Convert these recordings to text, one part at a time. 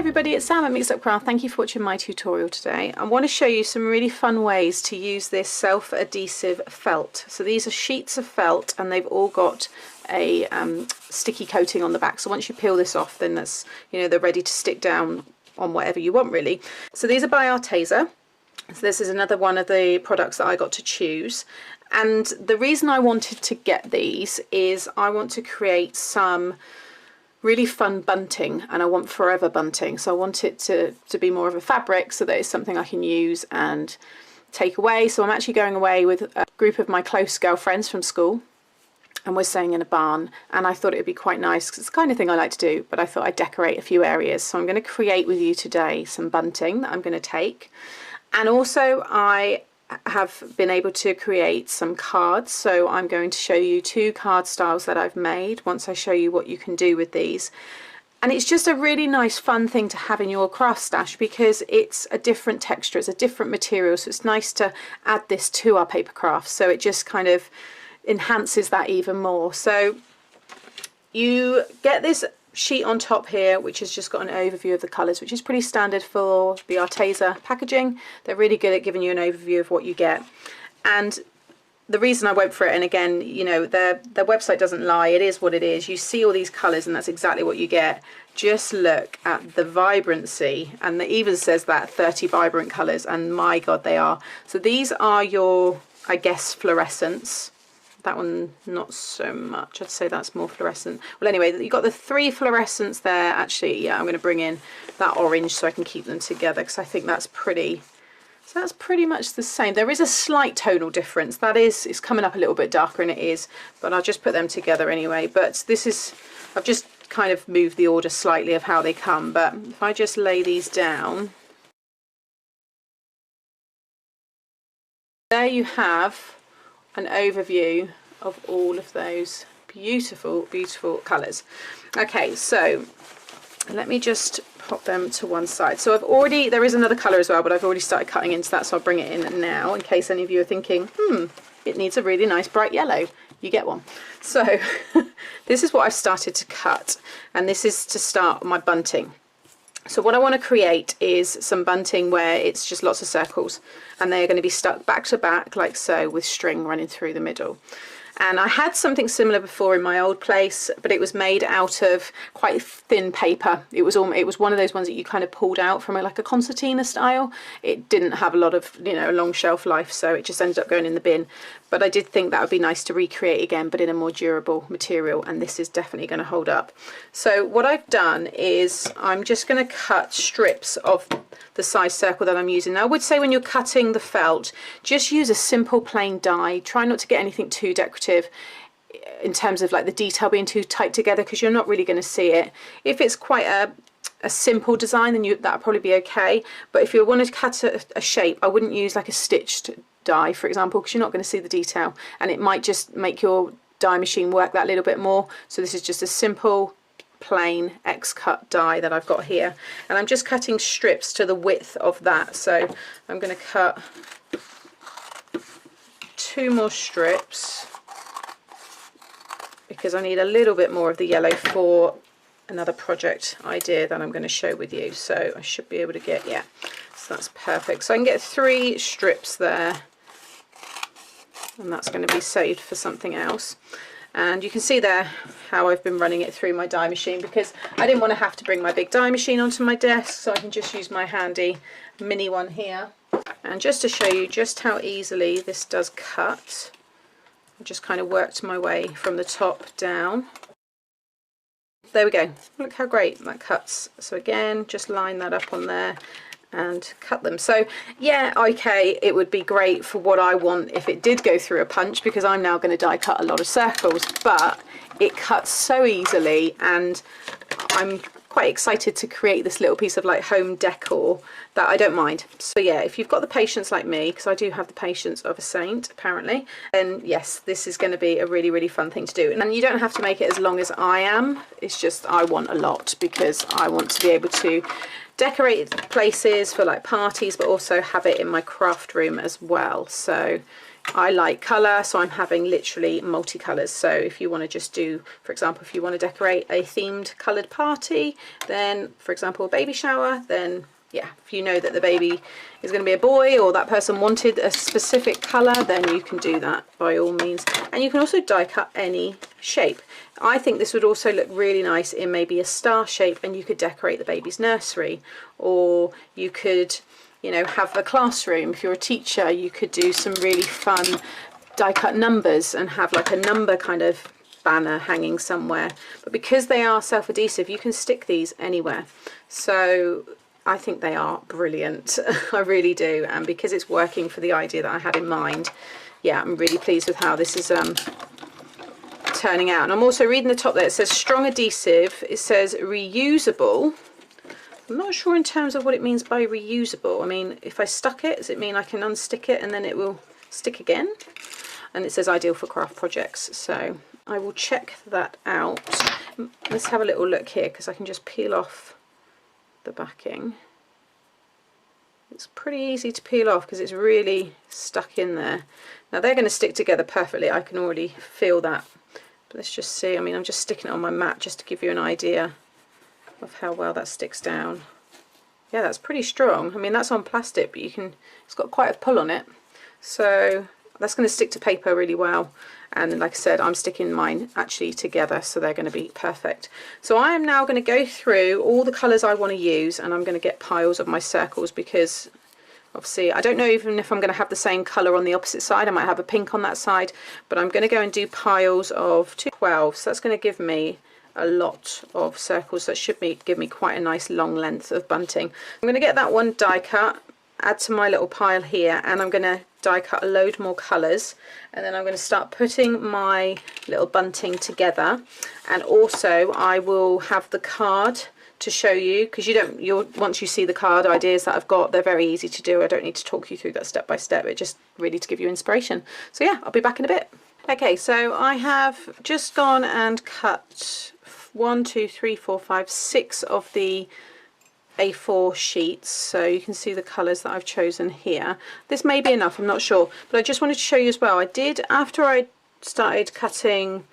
everybody, it's Sam at Mixed Up Craft. Thank you for watching my tutorial today. I want to show you some really fun ways to use this self-adhesive felt. So these are sheets of felt and they've all got a sticky coating on the back. So once you peel this off, then that's, you know, they're ready to stick down on whatever you want really. So these are by Adhesive. So this is another one of the products that I got to choose. And the reason I wanted to get these is I want to create some really fun bunting, and I want forever bunting. So I want it to be more of a fabric so that it's something I can use and take away. So I'm actually going away with a group of my close girlfriends from school, and we're staying in a barn, and I thought it would be quite nice because it's the kind of thing I like to do, but I thought I'd decorate a few areas. So I'm going to create with you today some bunting that I'm going to take, and also I have been able to create some cards. So I'm going to show you 2 card styles that I've made once I show you what you can do with these. And it's just a really nice fun thing to have in your craft stash because it's a different texture, it's a different material, so it's nice to add this to our paper crafts, so it just kind of enhances that even more. So you get this sheet on top here which has just got an overview of the colours, which is pretty standard for the Adhesive packaging. They're really good at giving you an overview of what you get, and the reason I went for it, and again, you know, their website doesn't lie, it is what it is. You see all these colours and that's exactly what you get. Just look at the vibrancy, and it even says that 30 vibrant colours, and my god they are. So these are your, I guess, fluorescents. That one not so much, I'd say that's more fluorescent. Well anyway, you've got the 3 fluorescents there. Actually, yeah, I'm going to bring in that orange so I can keep them together because I think that's pretty, so that's pretty much the same. There is a slight tonal difference, that is, it's coming up a little bit darker and it is, but I'll just put them together anyway. But this is, I've just kind of moved the order slightly of how they come, but if I just lay these down, there you have an overview of all of those beautiful, beautiful colours. Okay, so let me just pop them to one side. So I've already, there is another colour as well, but I've already started cutting into that, so I'll bring it in now in case any of you are thinking, it needs a really nice bright yellow. You get one. So this is what I've started to cut, and this is to start my bunting. So what I want to create is some bunting where it's just lots of circles, and they're going to be stuck back to back like so with string running through the middle. And I had something similar before in my old place, but it was made out of quite thin paper. It was one of those ones that you kind of pulled out from like a concertina style. It didn't have a lot of, you know, a long shelf life, so it just ended up going in the bin. But I did think that would be nice to recreate again, but in a more durable material, and this is definitely going to hold up. So what I've done is I'm just going to cut strips of the size circle that I'm using. Now I would say when you're cutting the felt, just use a simple plain die. Try not to get anything too decorative in terms of like the detail being too tight together, because you're not really going to see it. If it's quite a simple design, then that'll probably be okay. But if you want to cut a shape, I wouldn't use like a stitched die, for example, because you're not going to see the detail, and it might just make your die machine work that little bit more. So this is just a simple plain X-cut die that I've got here, and I'm just cutting strips to the width of that. So I'm going to cut 2 more strips because I need a little bit more of the yellow for another project idea that I'm going to show with you. So I should be able to get, yeah, so that's perfect. So I can get 3 strips there, and that's going to be saved for something else. And you can see there how I've been running it through my die machine, because I didn't want to have to bring my big die machine onto my desk, so I can just use my handy mini one here. And just to show you just how easily this does cut, I just kind of worked my way from the top down. There we go, look how great that cuts. So again, just line that up on there and cut them. So yeah, okay, it would be great for what I want if it did go through a punch, because I'm now going to die cut a lot of circles, but it cuts so easily, and I'm quite excited to create this little piece of like home decor that I don't mind. So yeah, if you've got the patience like me, because I do have the patience of a saint apparently, then yes, this is going to be a really, really fun thing to do. And you don't have to make it as long as I am, it's just I want a lot because I want to be able to decorate places for like parties, but also have it in my craft room as well. So I like colour, so I'm having literally multicolours. So if you want to just do, for example, if you want to decorate a themed coloured party, then for example a baby shower, then yeah, if you know that the baby is going to be a boy or that person wanted a specific colour, then you can do that by all means. And you can also die cut any shape. I think this would also look really nice in maybe a star shape, and you could decorate the baby's nursery, or you could, you know, have a classroom. If you're a teacher, you could do some really fun die cut numbers and have like a number kind of banner hanging somewhere. But because they are self-adhesive, you can stick these anywhere. So I think they are brilliant. I really do. And because it's working for the idea that I had in mind, yeah, I'm really pleased with how this is turning out. And I'm also reading the top there, it says strong adhesive, it says reusable. I'm not sure in terms of what it means by reusable. I mean, if I stuck it, does it mean I can unstick it and then it will stick again? And it says ideal for craft projects, so I will check that out. Let's have a little look here, because I can just peel off the backing. It's pretty easy to peel off because it's really stuck in there. Now they're going to stick together perfectly, I can already feel that. But let's just see. I mean, I'm just sticking it on my mat just to give you an idea of how well that sticks down. Yeah, that's pretty strong. I mean, that's on plastic, but you can, it's got quite a pull on it, so that's going to stick to paper really well. And like I said, I'm sticking mine actually together, so they're going to be perfect. So I am now going to go through all the colours I want to use, and I'm going to get piles of my circles, because obviously I don't know even if I'm going to have the same colour on the opposite side. I might have a pink on that side, but I'm going to go and do piles of 12. So that's going to give me a lot of circles. That should give me quite a nice long length of bunting. I'm going to get that one die cut, add to my little pile here, and I'm going to die cut a load more colours, and then I'm going to start putting my little bunting together. And also I will have the card to show you, because once you see the card ideas that I've got, they're very easy to do. I don't need to talk you through that step by step, it just really to give you inspiration. So yeah, I'll be back in a bit. Okay, so I have just gone and cut 1, 2, 3, 4, 5, 6 of the A4 sheets, so you can see the colours that I've chosen here. This may be enough, I'm not sure, but I just wanted to show you as well. I did, after I started cutting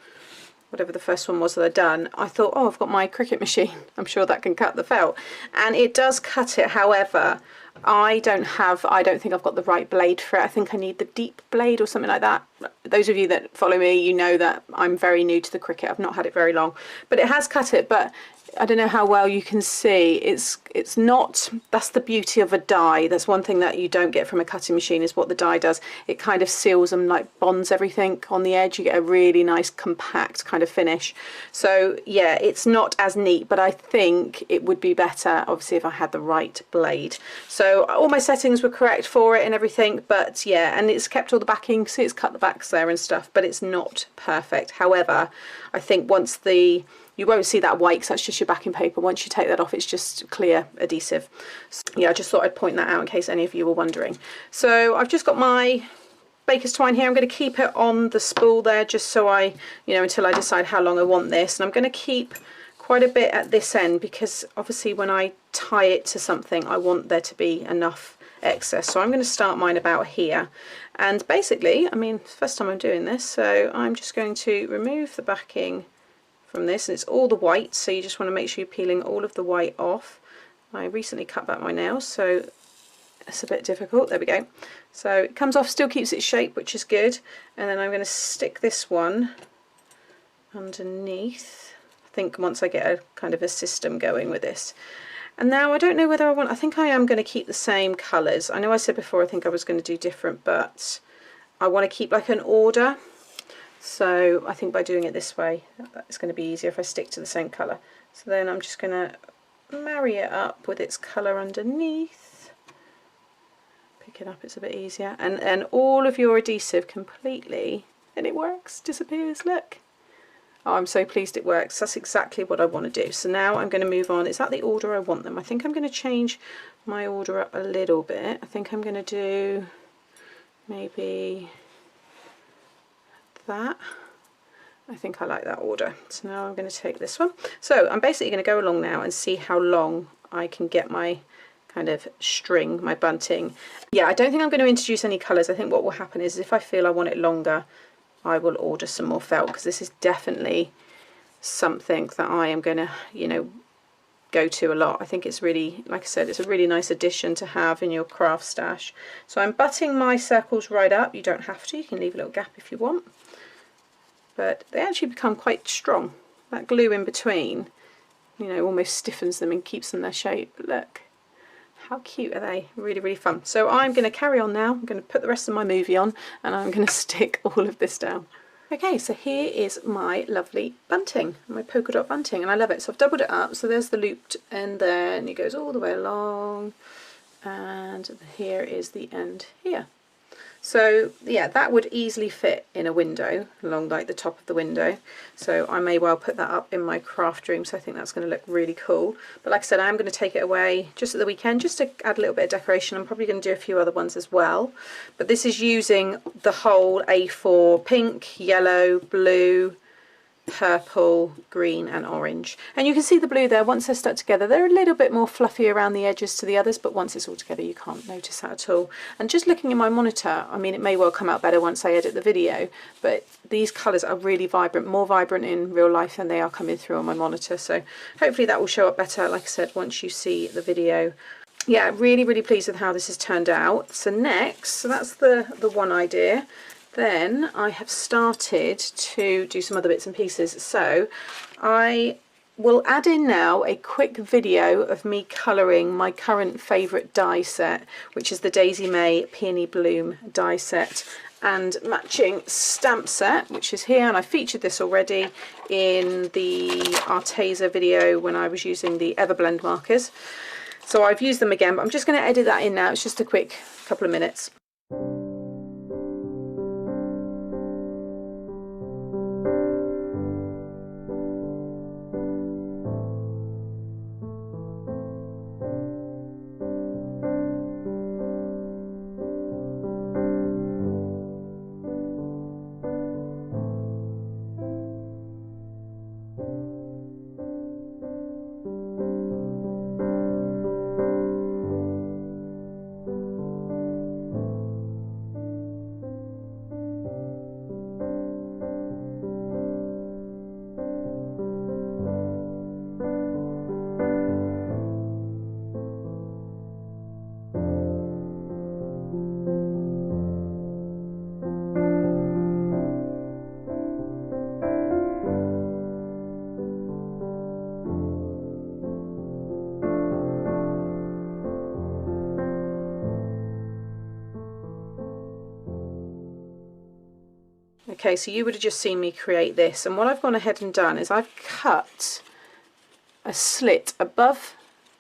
whatever the first one was that I'd done, I thought, oh, I've got my Cricut machine, I'm sure that can cut the felt, and it does cut it. However, I don't think I've got the right blade for it. I think I need the deep blade or something like that. Those of you that follow me, you know that I'm very new to the Cricut. I've not had it very long, but it has cut it. But I don't know how well you can see. It's not, that's the beauty of a die. That's one thing that you don't get from a cutting machine, is what the die does. It kind of seals and like bonds everything on the edge. You get a really nice compact kind of finish. So yeah, it's not as neat, but I think it would be better obviously if I had the right blade. So all my settings were correct for it and everything, but yeah, and it's kept all the backing, see it's cut the backs there and stuff, but it's not perfect. However, I think once you won't see that white because that's just your backing paper. Once you take that off, it's just clear adhesive. So, yeah, I just thought I'd point that out in case any of you were wondering. So I've just got my baker's twine here. I'm going to keep it on the spool there just so until I decide how long I want this. And I'm going to keep quite a bit at this end, because obviously when I tie it to something, I want there to be enough excess. So I'm going to start mine about here. And basically, I mean, it's the first time I'm doing this, so I'm just going to remove the backing from this, and it's all the white, so you just want to make sure you're peeling all of the white off. I recently cut back my nails, so it's a bit difficult. There we go. So it comes off, still keeps its shape, which is good. And then I'm going to stick this one underneath, I think, once I get a kind of a system going with this. And now I don't know whether I think I am going to keep the same colours. I know I said before I think I was going to do different, but I want to keep like an order. So I think by doing it this way, it's going to be easier if I stick to the same colour. So then I'm just going to marry it up with its colour underneath. Pick it up, it's a bit easier. And all of your adhesive completely, and it works, disappears, look. Oh, I'm so pleased it works. That's exactly what I want to do. So now I'm going to move on. Is that the order I want them? I think I'm going to change my order up a little bit. I think I'm going to do maybe that. I think I like that order. So now I'm going to take this one. So I'm basically going to go along now and see how long I can get my kind of string, my bunting. Yeah, I don't think I'm going to introduce any colours. I think what will happen is if I feel I want it longer, I will order some more felt, because this is definitely something that I am going to, you know, go to a lot. I think it's really, like I said, it's a really nice addition to have in your craft stash. So I'm butting my circles right up. You don't have to, you can leave a little gap if you want, but they actually become quite strong. That glue in between, you know, almost stiffens them and keeps them their shape. But look, how cute are they? Really, really fun. So I'm going to carry on now. I'm going to put the rest of my movie on and I'm going to stick all of this down. Okay, so here is my lovely bunting, my polka dot bunting, and I love it. So I've doubled it up, so there's the looped end there, and it goes all the way along, and here is the end here. So yeah, that would easily fit in a window, along like the top of the window. So I may well put that up in my craft room, so I think that's going to look really cool. But like I said, I'm going to take it away just at the weekend, just to add a little bit of decoration. I'm probably going to do a few other ones as well. But this is using the whole A4 pink, yellow, blue, purple, green and orange. And you can see the blue there, once they're stuck together, they're a little bit more fluffy around the edges to the others, but once it's all together you can't notice that at all. And just looking in my monitor, I mean, it may well come out better once I edit the video, but these colours are really vibrant, more vibrant in real life than they are coming through on my monitor. So hopefully that will show up better, like I said, once you see the video. Yeah, really, really pleased with how this has turned out. So next, so that's the one idea. Then I have started to do some other bits and pieces. So I will add in now a quick video of me colouring my current favourite die set, which is the Daisy May Peony Bloom die set and matching stamp set, which is here. And I featured this already in the Arteza video when I was using the Everblend markers. So I've used them again, but I'm just going to edit that in now. It's just a quick couple of minutes. Okay, so you would have just seen me create this, and what I've gone ahead and done is I've cut a slit above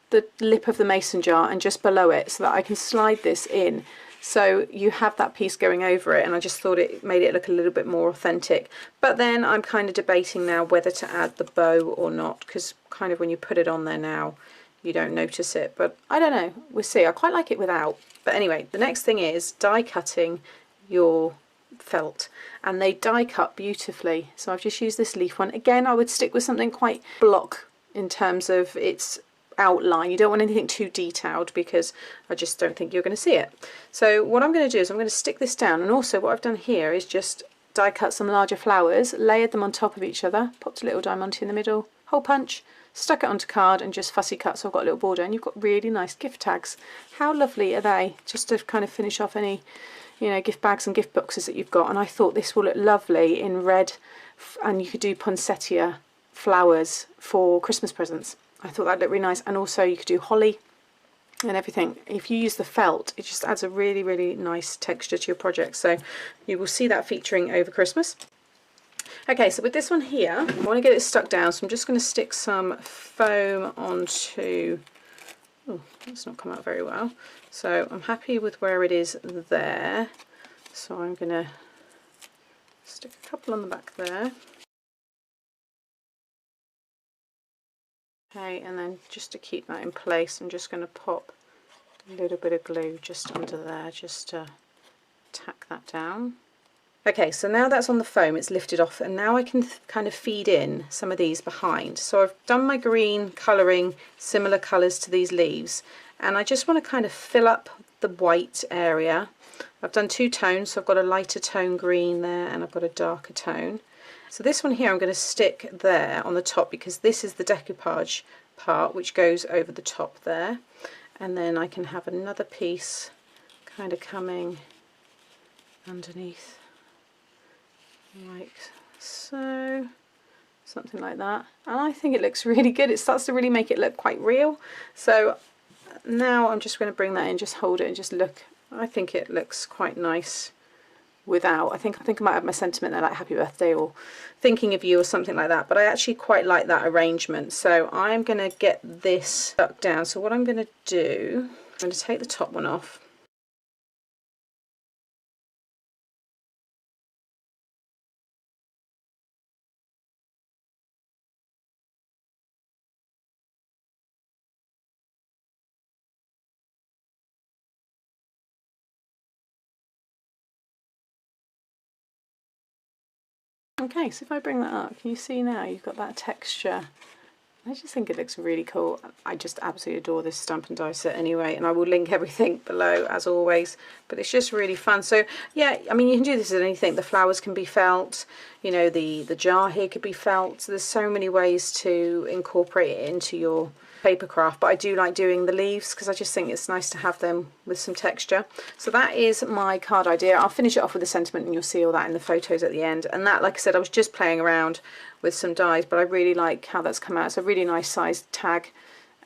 the lip of the mason jar and just below it so that I can slide this in. So you have that piece going over it, and I just thought it made it look a little bit more authentic. But then I'm kind of debating now whether to add the bow or not, because kind of when you put it on there now, you don't notice it. But I don't know, we'll see. I quite like it without. But anyway, the next thing is die cutting your felt, and they die cut beautifully. So I've just used this leaf one. Again, I would stick with something quite block in terms of its outline. You don't want anything too detailed because I just don't think you're going to see it. So what I'm going to do is I'm going to stick this down, and also what I've done here is just die cut some larger flowers, layered them on top of each other, popped a little diamante in the middle, hole punch, stuck it onto card and just fussy cut, so I've got a little border, and you've got really nice gift tags. How lovely are they? Just to kind of finish off any, you know, gift bags and gift boxes that you've got. And I thought this will look lovely in red, and you could do poinsettia flowers for Christmas presents. I thought that'd look really nice, and also you could do holly and everything. If you use the felt, it just adds a really, really nice texture to your project. So you will see that featuring over Christmas. Okay, so with this one here, I want to get it stuck down, so I'm just going to stick some foam onto, oh, that's not come out very well. So I'm happy with where it is there. So I'm going to stick a couple on the back there. Okay, and then just to keep that in place, I'm just going to pop a little bit of glue just under there, just to tack that down. Okay, so now that's on the foam, it's lifted off, and now I can kind of feed in some of these behind. So I've done my green colouring, similar colours to these leaves, and I just want to kind of fill up the white area. I've done 2 tones, so I've got a lighter tone green there and I've got a darker tone. So this one here I'm going to stick there on the top because this is the decoupage part which goes over the top there, and then I can have another piece kind of coming underneath like so, something like that, and I think it looks really good. It starts to really make it look quite real. So now I'm just going to bring that in, just hold it and just look. I think it looks quite nice without. I think I might have my sentiment there like happy birthday or thinking of you or something like that, but I actually quite like that arrangement. So I'm going to get this stuck down. So what I'm going to do, I'm going to take the top one off. Okay, so if I bring that up, can you see now you've got that texture? I just think it looks really cool. I just absolutely adore this stamp and die set anyway, and I will link everything below as always, but it's just really fun. So yeah, I mean, you can do this with anything. The flowers can be felt, you know, the jar here could be felt. So there's so many ways to incorporate it into your paper craft, but I do like doing the leaves because I just think it's nice to have them with some texture. So that is my card idea. I'll finish it off with a sentiment and you'll see all that in the photos at the end. And that, like I said, I was just playing around with some dies, but I really like how that's come out. It's a really nice sized tag,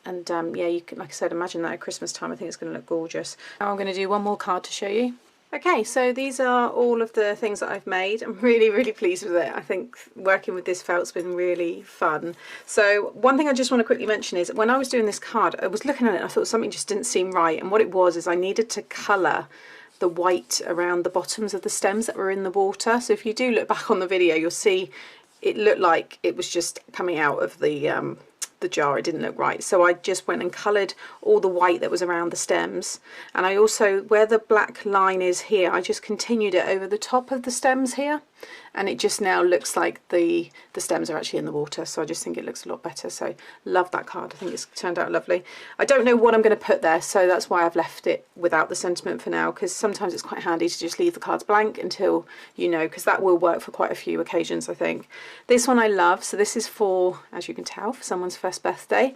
and yeah, you can, like I said, imagine that at Christmas time. I think it's going to look gorgeous. Now I'm going to do one more card to show you. Okay, so these are all of the things that I've made. I'm really pleased with it. I think working with this felt's been really fun. So one thing I just want to quickly mention is when I was doing this card, I was looking at it and I thought something just didn't seem right, and what it was is I needed to colour the white around the bottoms of the stems that were in the water. So if you do look back on the video, you'll see it looked like it was just coming out of the jar. It didn't look right, so I just went and coloured all the white that was around the stems, and I also, where the black line is here, I just continued it over the top of the stems here, and it just now looks like the stems are actually in the water. So I just think it looks a lot better. So love that card. I think it's turned out lovely. I don't know what I'm going to put there, so that's why I've left it without the sentiment for now, because sometimes it's quite handy to just leave the cards blank until you know, because that will work for quite a few occasions, I think. This one I love. So this is for, as you can tell, for someone's first birthday.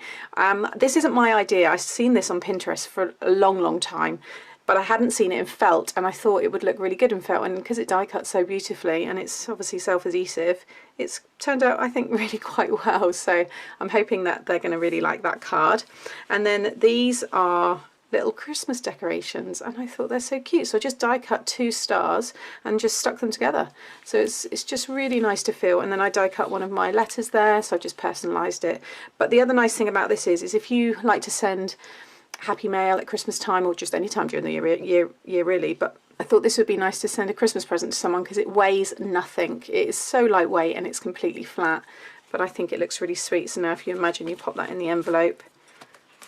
This isn't my idea. I've seen this on Pinterest for a long time, but I hadn't seen it in felt, and I thought it would look really good in felt, and because it die cuts so beautifully and it's obviously self-adhesive, it's turned out, I think, really quite well. So I'm hoping that they're going to really like that card. And then these are little Christmas decorations, and I thought they're so cute, so I just die cut 2 stars and just stuck them together. So it's just really nice to feel. And then I die cut one of my letters there, so I just personalized it. But the other nice thing about this is if you like to send happy mail at Christmas time, or just any time during the year really, but I thought this would be nice to send a Christmas present to someone because it weighs nothing. It is so lightweight and it's completely flat, but I think it looks really sweet. So now if you imagine you pop that in the envelope,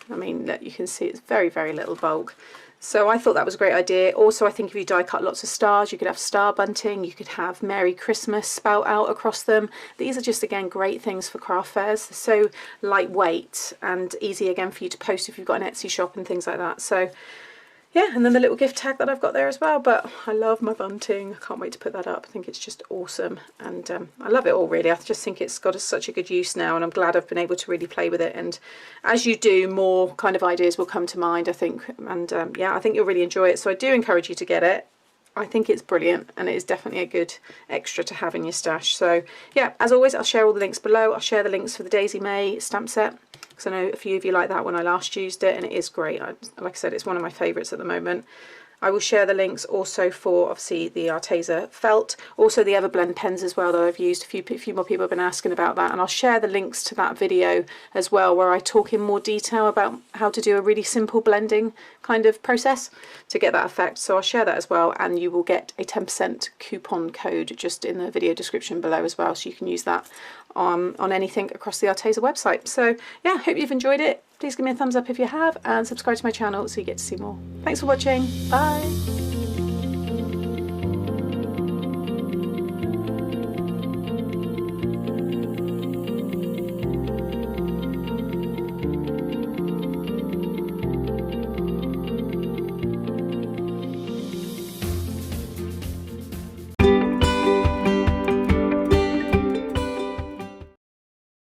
I mean, look, you can see it's very little bulk. So I thought that was a great idea. Also, I think if you die cut lots of stars, you could have star bunting, you could have Merry Christmas spout out across them. These are just, again, great things for craft fairs. They're so lightweight and easy, again, for you to post if you've got an Etsy shop and things like that. So yeah, and then the little gift tag that I've got there as well. But I love my bunting. I can't wait to put that up. I think it's just awesome, and I love it all really. I just think it's got such a good use now, and I'm glad I've been able to really play with it. And as you do, more kind of ideas will come to mind, I think. And yeah, I think you'll really enjoy it. So I do encourage you to get it. I think it's brilliant, and it is definitely a good extra to have in your stash. So yeah, as always, I'll share all the links below. I'll share the links for the Daisy May stamp set, because I know a few of you like that when I last used it, and it is great. Like I said, it's one of my favourites at the moment. I will share the links also for, obviously, the Arteza felt, also the Everblend pens as well that I've used. A few more people have been asking about that, and I'll share the links to that video as well, where I talk in more detail about how to do a really simple blending kind of process to get that effect. So I'll share that as well, and you will get a 10% coupon code just in the video description below as well, so you can use that on anything across the Arteza website. So yeah, hope you've enjoyed it. Please give me a thumbs up if you have, and subscribe to my channel so you get to see more. Thanks for watching. Bye.